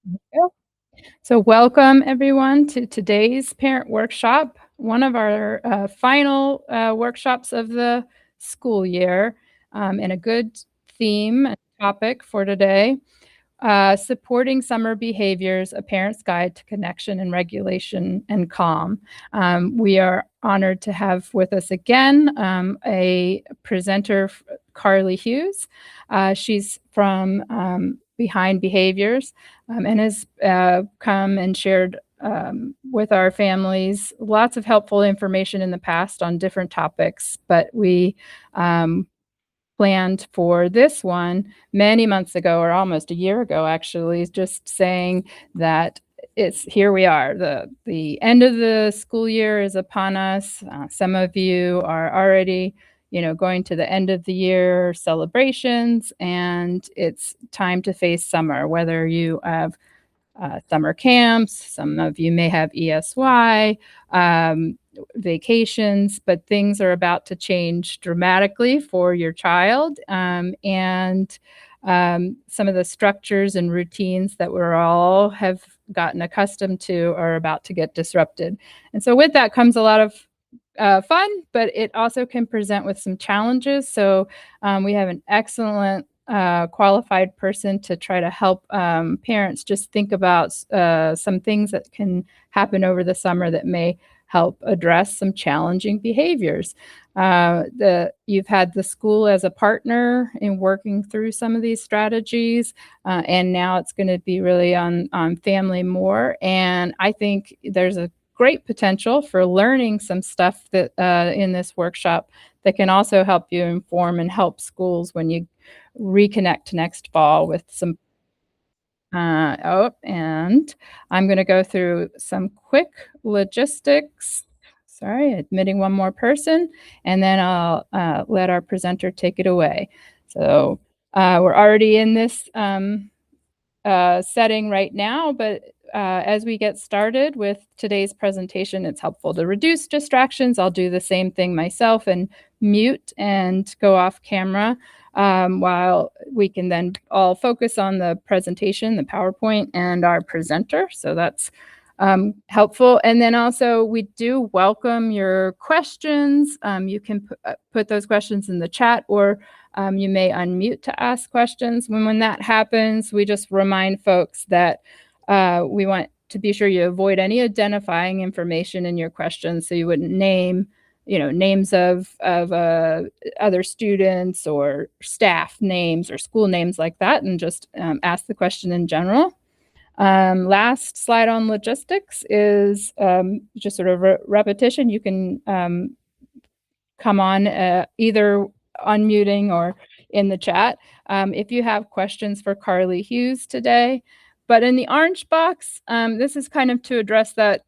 Yeah. So welcome everyone to today's parent workshop, one of our final workshops of the school year, and a good theme and topic for today. Supporting summer behaviors, a parent's guide to connection and regulation and calm. We are honored to have with us again a presenter, Carly Hughes. She's from Behind Behaviors and has come and shared with our families lots of helpful information in the past on different topics, but we planned for this one many months ago, or almost a year ago, actually, just saying that it's here we are. The end of the school year is upon us. Some of you are already, going to the end of the year celebrations, and it's time to face summer, whether you have summer camps, some of you may have ESY, vacations, but things are about to change dramatically for your child. And some of the structures and routines that we're all have gotten accustomed to are about to get disrupted. And so with that comes a lot of fun, but it also can present with some challenges. So we have an excellent qualified person to try to help parents just think about some things that can happen over the summer that may help address some challenging behaviors. You've had the school as a partner in working through some of these strategies, and now it's going to be really on family more. And I think there's a great potential for learning some stuff that in this workshop that can also help you inform and help schools when you reconnect next fall with some and I'm going to go through some quick logistics. Sorry, admitting one more person, and then I'll let our presenter take it away. So we're already in this setting right now, but as we get started with today's presentation, it's helpful to reduce distractions. I'll do the same thing myself and mute and go off camera while we can then all focus on the presentation, the PowerPoint, and our presenter. So that's helpful. And then also we do welcome your questions. You can put those questions in the chat, or you may unmute to ask questions. When that happens, we just remind folks that we want to be sure you avoid any identifying information in your questions, so you wouldn't name, names of other students or staff names or school names like that, and just ask the question in general. Last slide on logistics is just sort of repetition. You can come on either unmuting or in the chat if you have questions for Carly Hughes today. But in the orange box, this is kind of to address that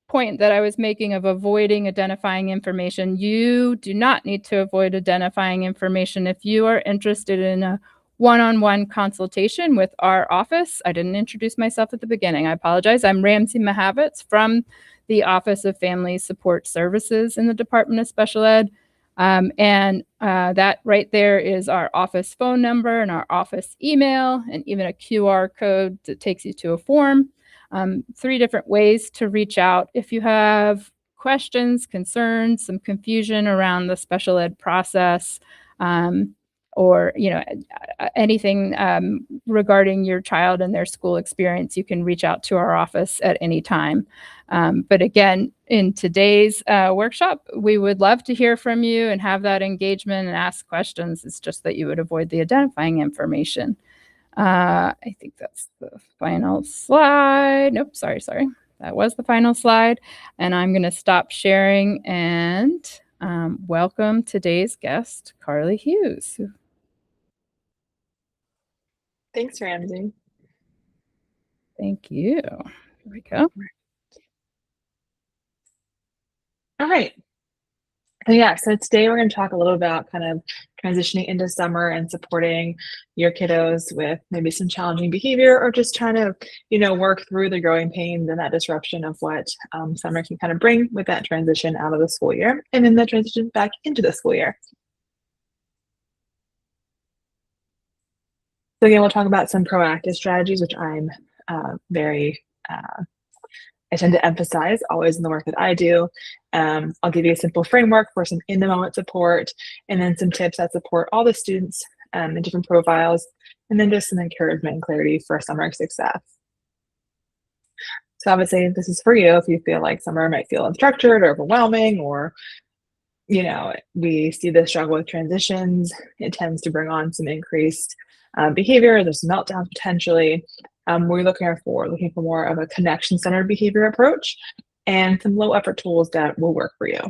point that I was making of avoiding identifying information. You do not need to avoid identifying information if you are interested in a one-on-one consultation with our office. I didn't introduce myself at the beginning. I apologize. I'm Ramsey Mahavitz from the Office of Family Support Services in the Department of Special Ed. And that right there is our office phone number and our office email, and even a QR code that takes you to a form. 3 different ways to reach out if you have questions, concerns, some confusion around the special ed process, or anything regarding your child and their school experience. You can reach out to our office at any time. But again, in today's workshop, we would love to hear from you and have that engagement and ask questions. It's just that you would avoid the identifying information. I think that's the final slide. Nope, sorry. That was the final slide. And I'm going to stop sharing and welcome today's guest, Carly Hughes. Thanks, Ramsey. Thank you. Here we go. All right. So today we're going to talk a little about kind of transitioning into summer and supporting your kiddos with maybe some challenging behavior, or just trying to, work through the growing pains and that disruption of what summer can kind of bring with that transition out of the school year and then the transition back into the school year. So again, we'll talk about some proactive strategies, which I'm very I tend to emphasize always in the work that I do. I'll give you a simple framework for some in-the-moment support, and then some tips that support all the students in different profiles, and then just some encouragement and clarity for summer success. So obviously, this is for you if you feel like summer might feel unstructured or overwhelming, or we see the struggle with transitions. It tends to bring on some increased behavior. There's meltdowns potentially. We're looking for more of a connection-centered behavior approach and some low-effort tools that will work for you.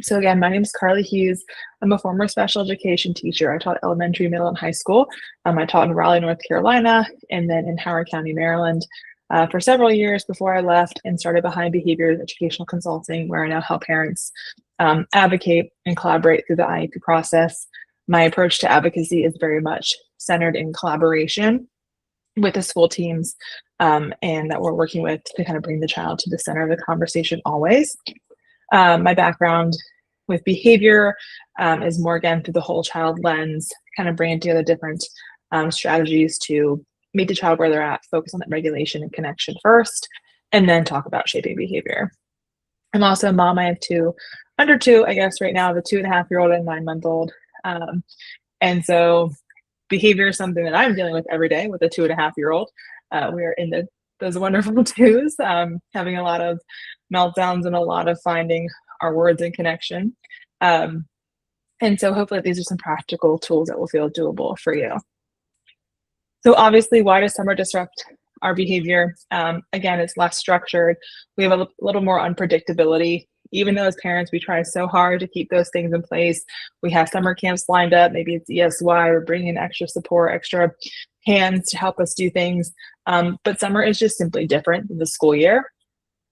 So again, my name is Carly Hughes. I'm a former special education teacher. I taught elementary, middle, and high school. I taught in Raleigh, North Carolina, and then in Howard County, Maryland, for several years before I left and started Behind Behaviors Educational Consulting, where I now help parents advocate and collaborate through the IEP process. My approach to advocacy is very much centered in collaboration with the school teams and that we're working with to kind of bring the child to the center of the conversation always. My background with behavior is more again through the whole child lens, kind of bringing together different strategies to meet the child where they're at, focus on that regulation and connection first, and then talk about shaping behavior. I'm also a mom. I have under two, I guess right now, I have a 2.5-year-old and 9-month-old. And so behavior is something that I'm dealing with every day with a 2.5-year-old. We are in those wonderful twos, having a lot of meltdowns and a lot of finding our words and connection. And so hopefully these are some practical tools that will feel doable for you. So obviously, why does summer disrupt our behavior? Again, it's less structured. We have a little more unpredictability. Even though as parents, we try so hard to keep those things in place. We have summer camps lined up. Maybe it's ESY, we're bringing in extra support, extra hands to help us do things. But summer is just simply different than the school year.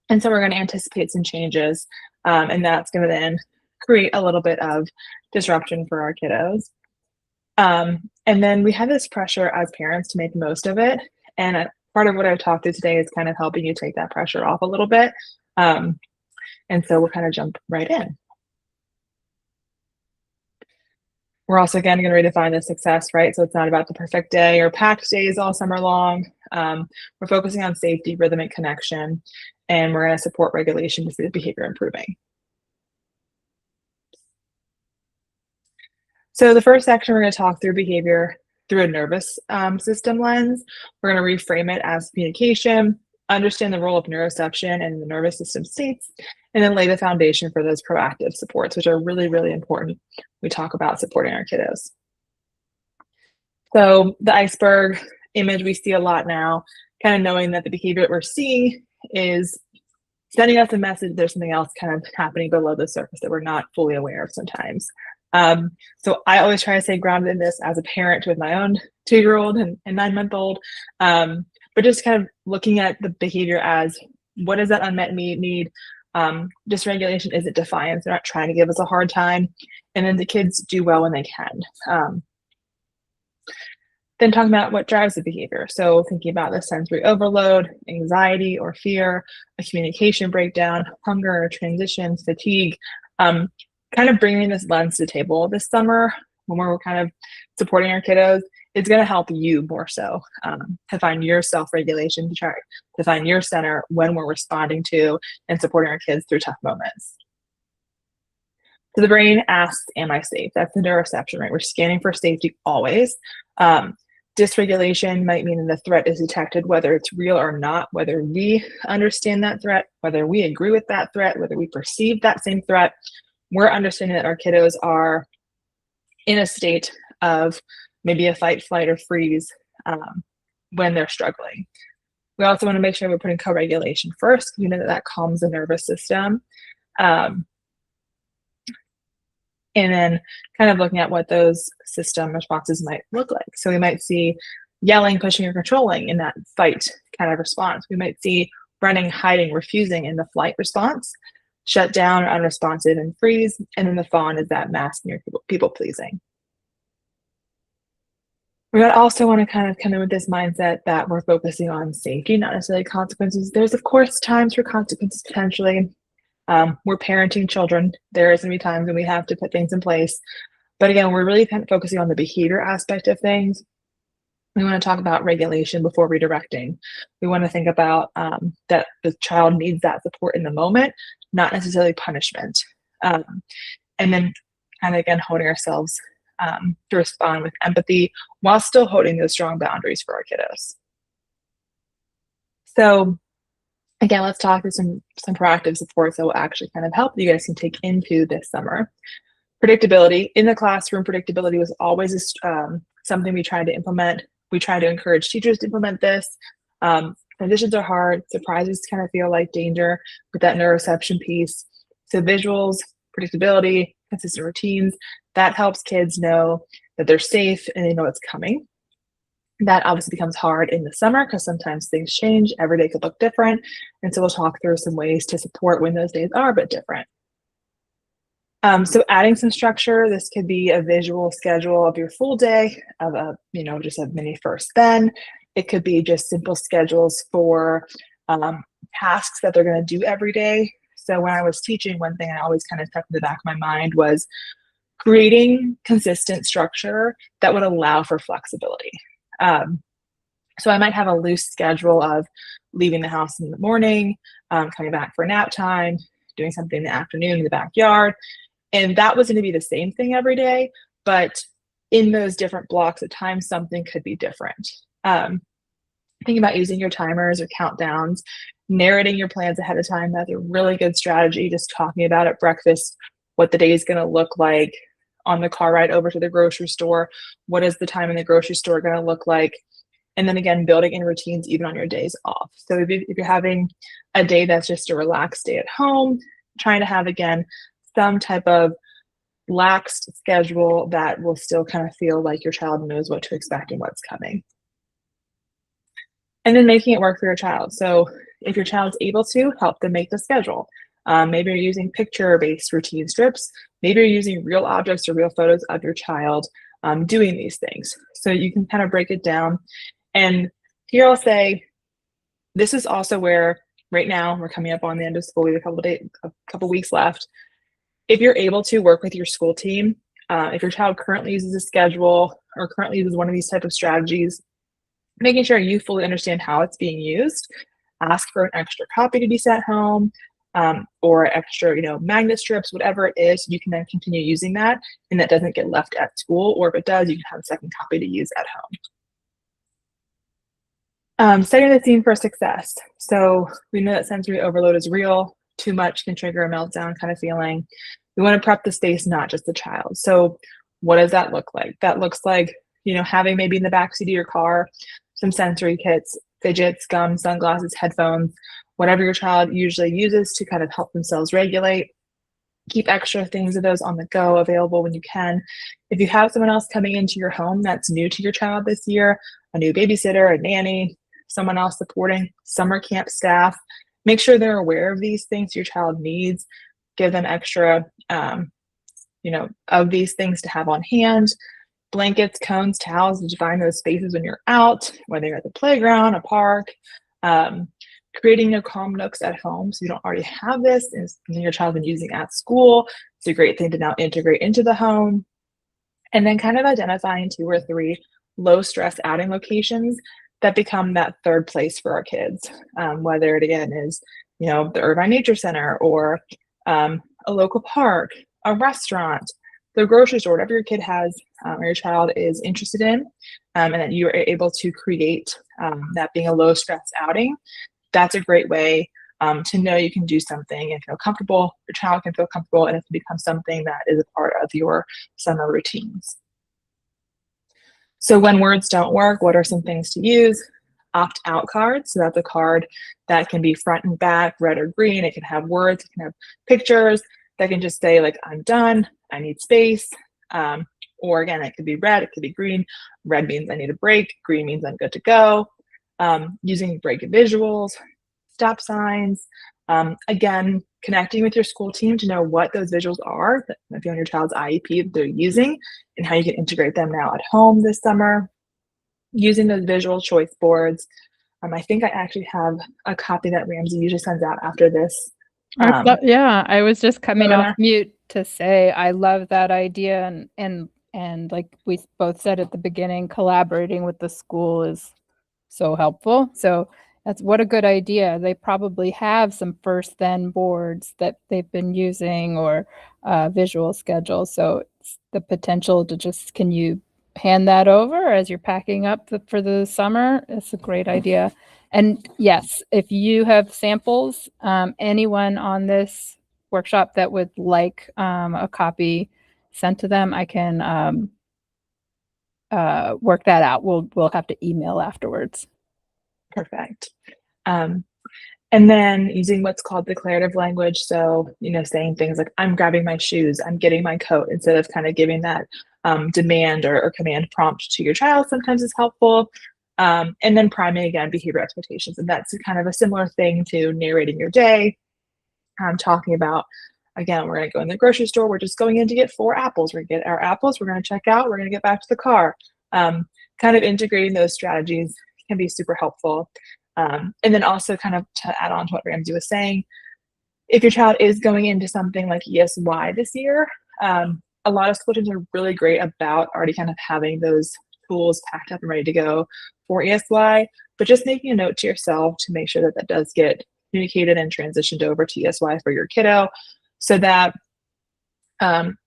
And so we're going to anticipate some changes. And that's going to then create a little bit of disruption for our kiddos. And then we have this pressure as parents to make the most of it. And part of what I've talked to today is kind of helping you take that pressure off a little bit. And so we'll kind of jump right in. We're also again going to redefine the success, right? So it's not about the perfect day or packed days all summer long. We're focusing on safety, rhythm, and connection, and we're going to support regulation to see the behavior improving. So the first section, we're going to talk through behavior through a nervous system lens. We're going to reframe it as communication, understand the role of neuroception and the nervous system states, and then lay the foundation for those proactive supports, which are really, really important. We talk about supporting our kiddos. So the iceberg image we see a lot now, kind of knowing that the behavior that we're seeing is sending us a message there's something else kind of happening below the surface that we're not fully aware of sometimes. So I always try to stay grounded in this as a parent with my own 2-year-old and 9-month-old. But just kind of looking at the behavior as what is that unmet need? Dysregulation isn't defiance. They're not trying to give us a hard time. And then the kids do well when they can. Then talking about what drives the behavior. So thinking about the sensory overload, anxiety or fear, a communication breakdown, hunger, transition, fatigue, kind of bringing this lens to the table this summer when we're kind of supporting our kiddos. It's going to help you more so to find your self-regulation, to try to find your center when we're responding to and supporting our kids through tough moments. So the brain asks, am I safe? That's the neuroception, right? We're scanning for safety always. Dysregulation might mean that the threat is detected, whether it's real or not, whether we understand that threat, whether we agree with that threat, whether we perceive that same threat. We're understanding that our kiddos are in a state of maybe a fight, flight, or freeze when they're struggling. We also want to make sure we're putting co-regulation first, because we know that calms the nervous system. And then kind of looking at what those system responses might look like. So we might see yelling, pushing, or controlling in that fight kind of response. We might see running, hiding, refusing in the flight response, shut down or unresponsive and freeze. And then the fawn is that masking or people pleasing. We also want to kind of come in with this mindset that we're focusing on safety, not necessarily consequences. There's, of course, times for consequences potentially. We're parenting children. There is going to be times when we have to put things in place. But again, we're really kind of focusing on the behavior aspect of things. We want to talk about regulation before redirecting. We want to think about that the child needs that support in the moment, not necessarily punishment. And then kind of again holding ourselves to respond with empathy while still holding those strong boundaries for our kiddos. So again, let's talk through some proactive supports that will actually kind of help you guys can take into this summer. Predictability in the classroom. Predictability was always something we tried to implement. We try to encourage teachers to implement this. Transitions are hard. Surprises kind of feel like danger with that neuroception piece. So visuals, predictability, consistent routines, that helps kids know that they're safe and they know it's coming. That obviously becomes hard in the summer because sometimes things change. Every day could look different. And so we'll talk through some ways to support when those days are a bit different. So adding some structure, this could be a visual schedule of your full day of just a mini first then. It could be just simple schedules for tasks that they're going to do every day. So when I was teaching, one thing I always kind of stuck in the back of my mind was creating consistent structure that would allow for flexibility. So I might have a loose schedule of leaving the house in the morning, coming back for nap time, doing something in the afternoon in the backyard. And that was going to be the same thing every day, but in those different blocks of time, something could be different. Think about using your timers or countdowns, narrating your plans ahead of time. That's a really good strategy. Just talking about at breakfast what the day is going to look like, on the car ride over to the grocery store. What is the time in the grocery store going to look like? And then again, building in routines even on your days off. So if you're having a day that's just a relaxed day at home, trying to have, again, some type of laxed schedule that will still kind of feel like your child knows what to expect and what's coming. And then making it work for your child. So if your child's able to, help them make the schedule. Maybe you're using picture-based routine strips. Maybe you're using real objects or real photos of your child doing these things. So you can kind of break it down. And here I'll say, this is also where right now we're coming up on the end of school. We have a couple weeks left. If you're able to work with your school team, if your child currently uses a schedule or currently uses one of these type of strategies, making sure you fully understand how it's being used. Ask for an extra copy to be sent home, or extra, magnet strips, whatever it is. You can then continue using that, and that doesn't get left at school. Or if it does, you can have a second copy to use at home. Setting the scene for success. So we know that sensory overload is real. Too much can trigger a meltdown kind of feeling. We want to prep the space, not just the child. So what does that look like? That looks like, having maybe in the backseat of your car some sensory kits, fidgets, gum, sunglasses, headphones, whatever your child usually uses to kind of help themselves regulate. Keep extra things of those on the go available when you can. If you have someone else coming into your home that's new to your child this year, a new babysitter, a nanny, someone else supporting, summer camp staff, make sure they're aware of these things your child needs. Give them extra, of these things to have on hand. Blankets, cones, towels to find those spaces when you're out, whether you're at the playground, a park. Creating calm nooks at home so you don't already have this and your child's been using at school. It's a great thing to now integrate into the home. And then kind of identifying 2 or 3 low stress outing locations that become that third place for our kids, whether it again is, the Irvine Nature Center or a local park, a restaurant, the grocery store, whatever your kid has or your child is interested in, and that you are able to create that being a low stress outing. That's a great way to know you can do something and feel comfortable. Your child can feel comfortable, and it can become something that is a part of your summer routines. So when words don't work, what are some things to use? Opt-out cards. So that's a card that can be front and back, red or green. It can have words, it can have pictures that can just say like, I'm done, I need space. Or again, it could be red, it could be green. Red means I need a break, green means I'm good to go. Using break visuals, stop signs. Again, connecting with your school team to know what those visuals are that might be on your child's IEP that they're using and how you can integrate them now at home this summer. Using those visual choice boards. I think I actually have a copy that Ramsey usually sends out after this. I was just coming off mute to say I love that idea, and And like we both said at the beginning, collaborating with the school is so helpful. So that's what a good idea. They probably have some first then boards that they've been using or visual schedules. So it's the potential to just, can you hand that over as you're packing up for the summer? It's a great idea. And yes, if you have samples, anyone on this workshop that would like a copy sent to them, I can work that out. We'll have to email afterwards. Perfect. And then using what's called declarative language. So, saying things like, I'm grabbing my shoes, I'm getting my coat, instead of kind of giving that demand or command prompt to your child sometimes is helpful. And then priming again, behavior expectations. And that's kind of a similar thing to narrating your day. Talking about, again, we're going to go in the grocery store. We're just going in to get 4 apples. We're going to get our apples. We're going to check out. We're going to get back to the car. Kind of integrating those strategies can be super helpful. And then also kind of to add on to what Ramsey was saying, if your child is going into something like ESY this year, a lot of school teams are really great about already kind of having those tools packed up and ready to go for ESY, but just making a note to yourself to make sure that that does get communicated and transitioned over to ESY for your kiddo, so that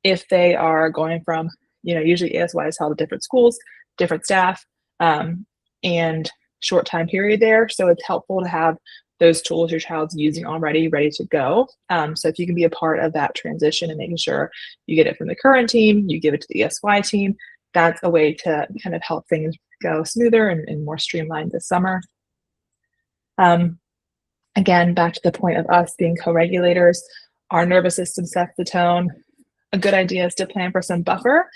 if they are going from, usually ESY is held at different schools, different staff, and short time period there. So it's helpful to have those tools your child's using already ready to go. So if you can be a part of that transition and making sure you get it from the current team, you give it to the ESY team, that's a way to kind of help things go smoother and more streamlined this summer. Again, back to the point of us being co-regulators, our nervous system sets the tone. A good idea is to plan for some buffer.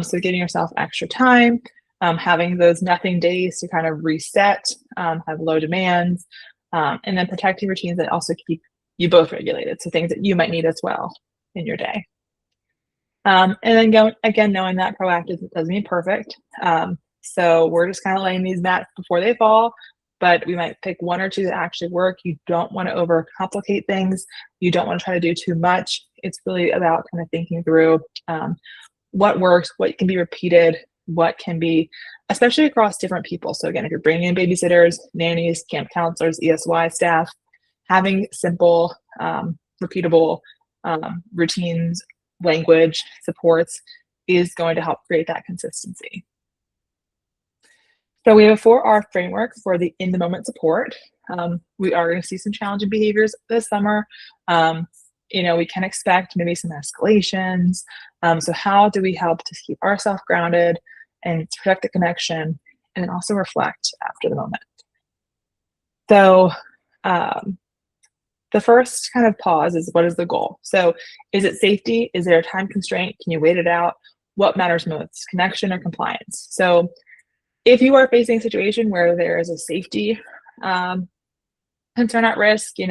So giving yourself extra time, having those nothing days to kind of reset, have low demands, and then protecting routines that also keep you both regulated. So things that you might need as well in your day. And then again, knowing that proactive doesn't mean perfect. So we're just kind of laying these mats before they fall, but we might pick 1 or 2 that actually work. You don't want to overcomplicate things. You don't want to try to do too much. It's really about kind of thinking through what works, what can be repeated, what can be, especially across different people. So again, if you're bringing in babysitters, nannies, camp counselors, ESY staff, having simple, repeatable routines, language, supports is going to help create that consistency. So we have a 4R framework for the in-the-moment support. We are going to see some challenging behaviors this summer. We can expect maybe some escalations. So how do we help to keep ourselves grounded and protect the connection, and then also reflect after the moment? So the first kind of pause is, what is the goal? So is it safety? Is there a time constraint? Can you wait it out? What matters most, connection or compliance? So if you are facing a situation where there is a safety concern at risk, you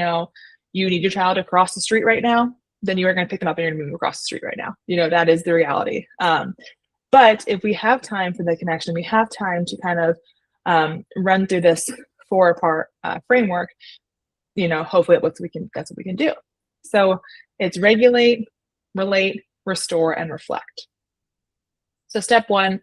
need your child to cross the street right now, then you are going to pick them up and you're going to move them across the street right now. That is the reality. But if we have time for the connection, we have time to kind of run through this 4-part framework, hopefully that's what we can do. So it's regulate, relate, restore, and reflect. So step 1,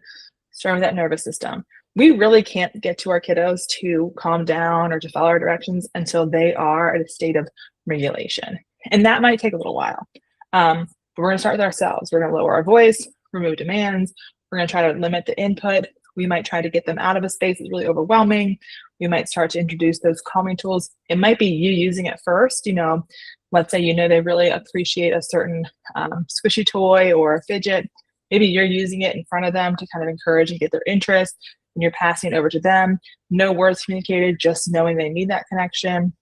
start with that nervous system. We really can't get to our kiddos to calm down or to follow our directions until they are at a state of regulation. And that might take a little while. But we're going to start with ourselves. We're going to lower our voice, remove demands. We're going to try to limit the input. We might try to get them out of a space that's really overwhelming. We might start to introduce those calming tools. It might be you using it first. Let's say they really appreciate a certain squishy toy or a fidget. Maybe you're using it in front of them to kind of encourage and get their interest, and you're passing it over to them. No words communicated, just knowing they need that connection.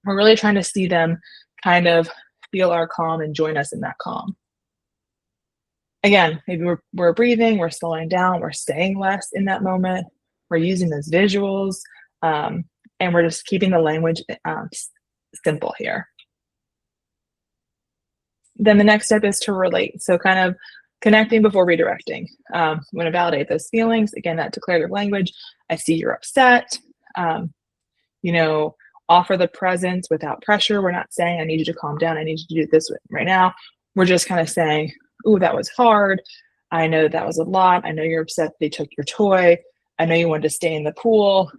We're really trying to see them kind of feel our calm and join us in that calm. Again, maybe we're breathing, we're slowing down, we're staying less in that moment, we're using those visuals, and we're just keeping the language simple here. Then the next step is to relate. So kind of connecting before redirecting. I'm going to validate those feelings. Again, that declarative language. I see you're upset. Offer the presence without pressure. We're not saying, I need you to calm down. I need you to do this right now. We're just kind of saying, ooh, that was hard. I know that was a lot. I know you're upset they took your toy. I know you wanted to stay in the pool.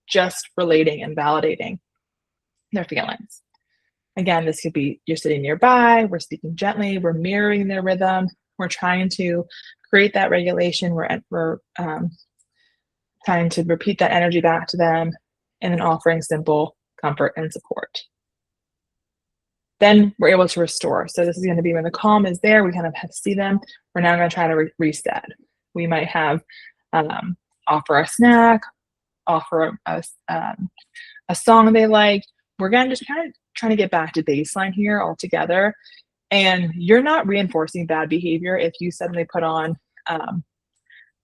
Just relating and validating their feelings. Again, this could be you're sitting nearby, we're speaking gently, we're mirroring their rhythm, we're trying to create that regulation, we're trying to repeat that energy back to them, and then offering simple comfort and support. Then we're able to restore. So this is going to be when the calm is there, we kind of have to see them. We're now going to try to reset. We might have offer a snack, offer a song they like. We're going to just kind of trying to get back to baseline here all together. And you're not reinforcing bad behavior if you suddenly put on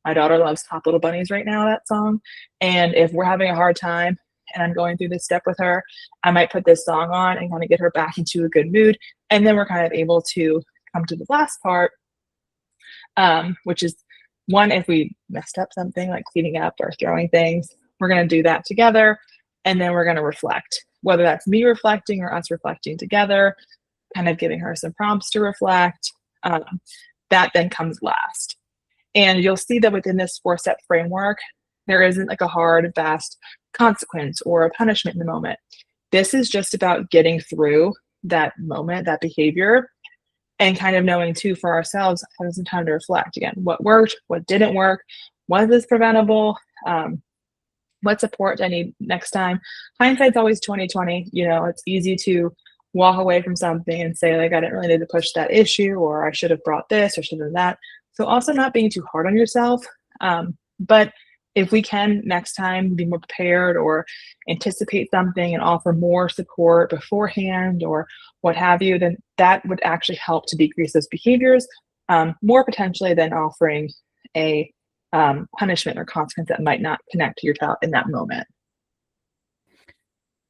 my daughter loves Hot Little Bunnies right now, that song. And if we're having a hard time and I'm going through this step with her, I might put this song on and kind of get her back into a good mood. And then we're kind of able to come to the last part, which is one, if we messed up something like cleaning up or throwing things, we're going to do that together. And then we're going to reflect, whether that's me reflecting or us reflecting together, kind of giving her some prompts to reflect. That then comes last. And you'll see that within this 4-step framework, there isn't like a hard, fast consequence or a punishment in the moment. This is just about getting through that moment, that behavior, and kind of knowing too for ourselves, having some time to reflect again, what worked, what didn't work, was this preventable? What support do I need next time? Hindsight's always 20/20. You know, it's easy to walk away from something and say, like, I didn't really need to push that issue, or I should have brought this or should have done that. So also not being too hard on yourself. But if we can next time be more prepared or anticipate something and offer more support beforehand or what have you, then that would actually help to decrease those behaviors more potentially than offering a punishment or consequence that might not connect to your child in that moment.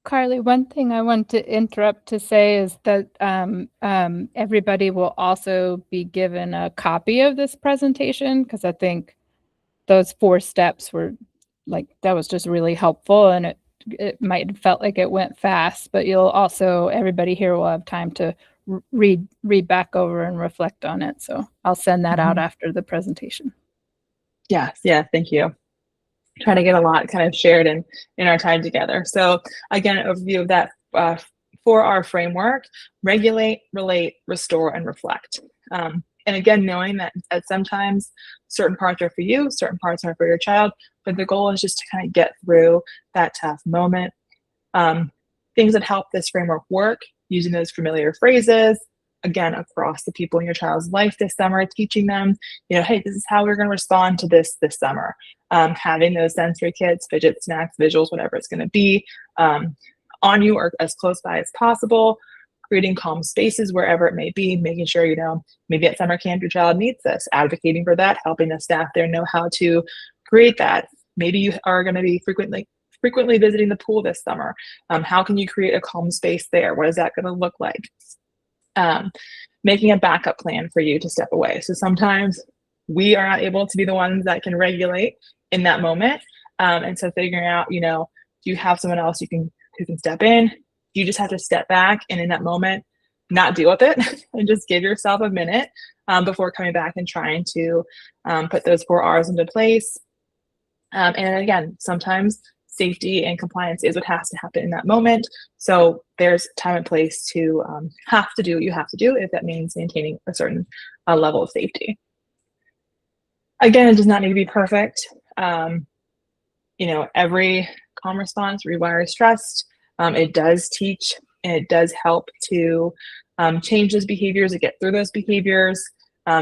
Carly, one thing I want to interrupt to say is that everybody will also be given a copy of this presentation, because I think those 4 steps were like, that was just really helpful, and it might have felt like it went fast, but you'll also, everybody here will have time to read back over and reflect on it. So I'll send that out after the presentation. Yes, yeah, thank you. Trying to get a lot kind of shared in our time together. So again, an overview of that 4R framework: regulate, relate, restore, and reflect. And again, knowing that sometimes certain parts are for you, certain parts are for your child, but the goal is just to kind of get through that tough moment. Things that help this framework work: using those familiar phrases, again, across the people in your child's life this summer, teaching them, hey, this is how we're going to respond to this summer. Having those sensory kits, fidget snacks, visuals, whatever it's going to be, on you or as close by as possible, creating calm spaces wherever it may be, making sure, maybe at summer camp your child needs this, advocating for that, helping the staff there know how to create that. Maybe you are going to be frequently visiting the pool this summer. How can you create a calm space there? What is that going to look like? Making a backup plan for you to step away. So sometimes we are not able to be the ones that can regulate in that moment. And so figuring out, do you have someone else who can step in? You just have to step back and in that moment, not deal with it and just give yourself a minute before coming back and trying to put those 4 R's into place. And again, sometimes safety and compliance is what has to happen in that moment. So there's time and place to have to do what you have to do if that means maintaining a certain level of safety. Again, it does not need to be perfect. Every calm response rewires trust. It does teach and it does help to change those behaviors, to get through those behaviors,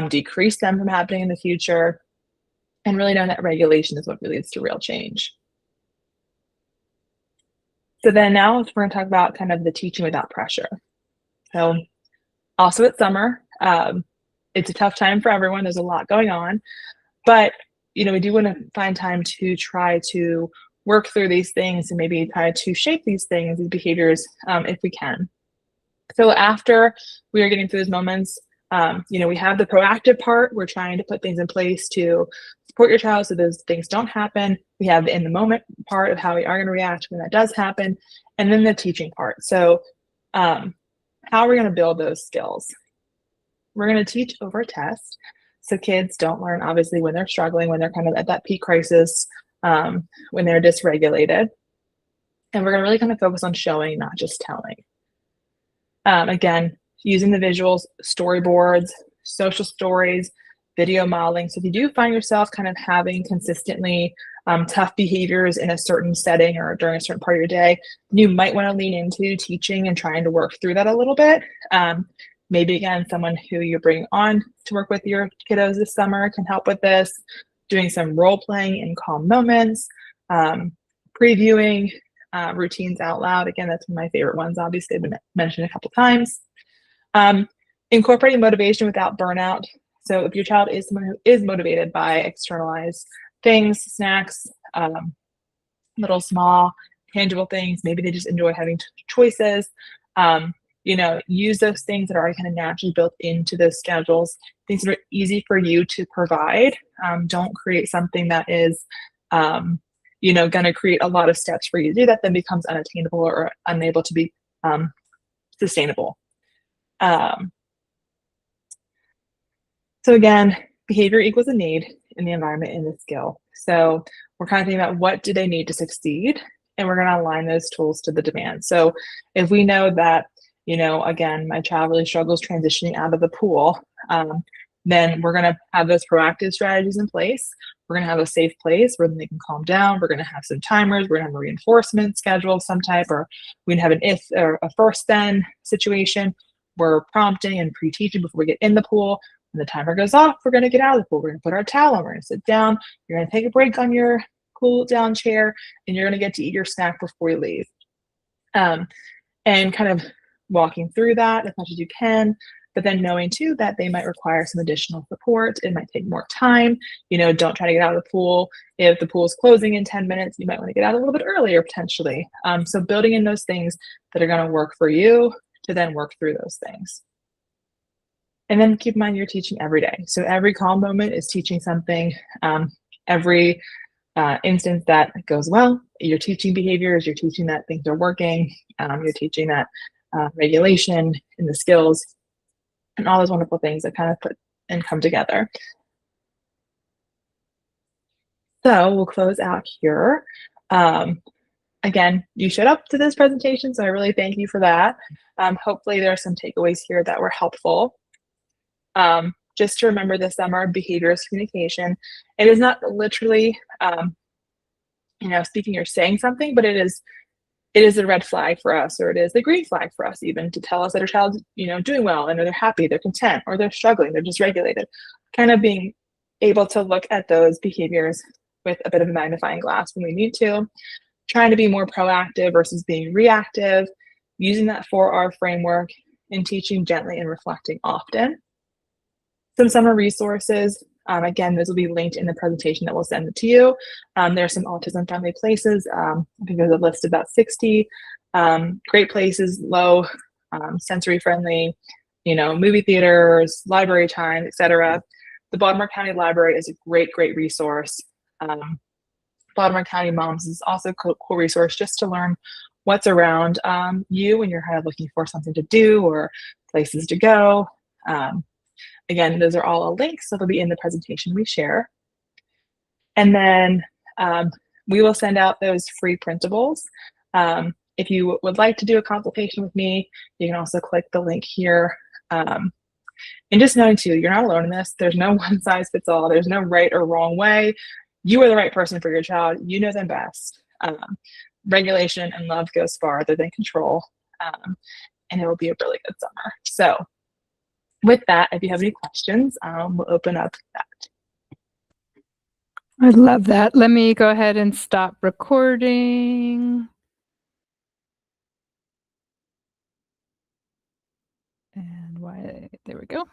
decrease them from happening in the future, and really knowing that regulation is what really leads to real change. So then now we're going to talk about kind of the teaching without pressure. So also it's summer. It's a tough time for everyone. There's a lot going on, but we do want to find time to try to work through these things and maybe try to shape these things, these behaviors, if we can. So after we are getting through those moments, we have the proactive part. We're trying to put things in place to support your child so those things don't happen. We have the in the moment part of how we are going to react when that does happen, and then the teaching part. So how are we going to build those skills? We're going to teach over a test. So kids don't learn obviously when they're struggling, when they're kind of at that peak crisis, when they're dysregulated. And we're going to really kind of focus on showing, not just telling. Again, using the visuals, storyboards, social stories, video modeling. So if you do find yourself kind of having consistently tough behaviors in a certain setting or during a certain part of your day, you might want to lean into teaching and trying to work through that a little bit. Maybe again, someone who you bring on to work with your kiddos this summer can help with this, doing some role playing in calm moments, previewing routines out loud. Again, that's one of my favorite ones. Obviously, I've been mentioned a couple times. Incorporating motivation without burnout. So if your child is someone who is motivated by externalized things, snacks, little small tangible things, maybe they just enjoy having choices, use those things that are already kind of naturally built into those schedules, things that are easy for you to provide. Don't create something that is going to create a lot of steps for you to do that, then becomes unattainable or unable to be sustainable. So again, behavior equals a need in the environment in the skill. So we're kind of thinking about what do they need to succeed, and we're going to align those tools to the demand. So if we know that, again, my child really struggles transitioning out of the pool, then we're going to have those proactive strategies in place. We're going to have a safe place where they can calm down. We're going to have some timers. We're going to have a reinforcement schedule of some type, or we can have an if or a first then situation. We're prompting and pre-teaching before we get in the pool. When the timer goes off, we're going to get out of the pool. We're going to put our towel on. We're going to sit down. You're going to take a break on your cool down chair, and you're going to get to eat your snack before you leave. And kind of walking through that as much as you can, but then knowing too that they might require some additional support. It might take more time. Don't try to get out of the pool. If the pool is closing in 10 minutes, you might want to get out a little bit earlier potentially. So building in those things that are going to work for you to then work through those things. And then keep in mind you're teaching every day. So every calm moment is teaching something. Every instance that goes well, you're teaching behaviors, you're teaching that things are working, you're teaching that regulation and the skills and all those wonderful things that kind of put and come together. So we'll close out here. Again, you showed up to this presentation, so I really thank you for that. Hopefully there are some takeaways here that were helpful. Just to remember this summer, behavior is communication. It is not literally, speaking or saying something, but it is a red flag for us, or it is the green flag for us even, to tell us that our child's, doing well and they're happy, they're content, or they're struggling, they're dysregulated. Kind of being able to look at those behaviors with a bit of a magnifying glass when we need to, trying to be more proactive versus being reactive, using that 4R framework, and teaching gently and reflecting often. Some summer resources, again, those will be linked in the presentation that we'll send it to you. There are some autism-friendly places. I think there's a list of about 60 great places, low sensory-friendly, movie theaters, library time, etc. The Baltimore County Library is a great, great resource. Baltimore County Moms is also a cool resource just to learn what's around you when you're kind of looking for something to do or places to go. Again, those are all a link, so they'll be in the presentation we share. And then we will send out those free printables. If you would like to do a consultation with me, you can also click the link here. And just knowing too, you're not alone in this. There's no one size fits all. There's no right or wrong way. You are the right person for your child. You know them best. Regulation and love goes farther than control. And it will be a really good summer. So with that, if you have any questions, we'll open up that. I love that. Let me go ahead and stop recording. And there we go.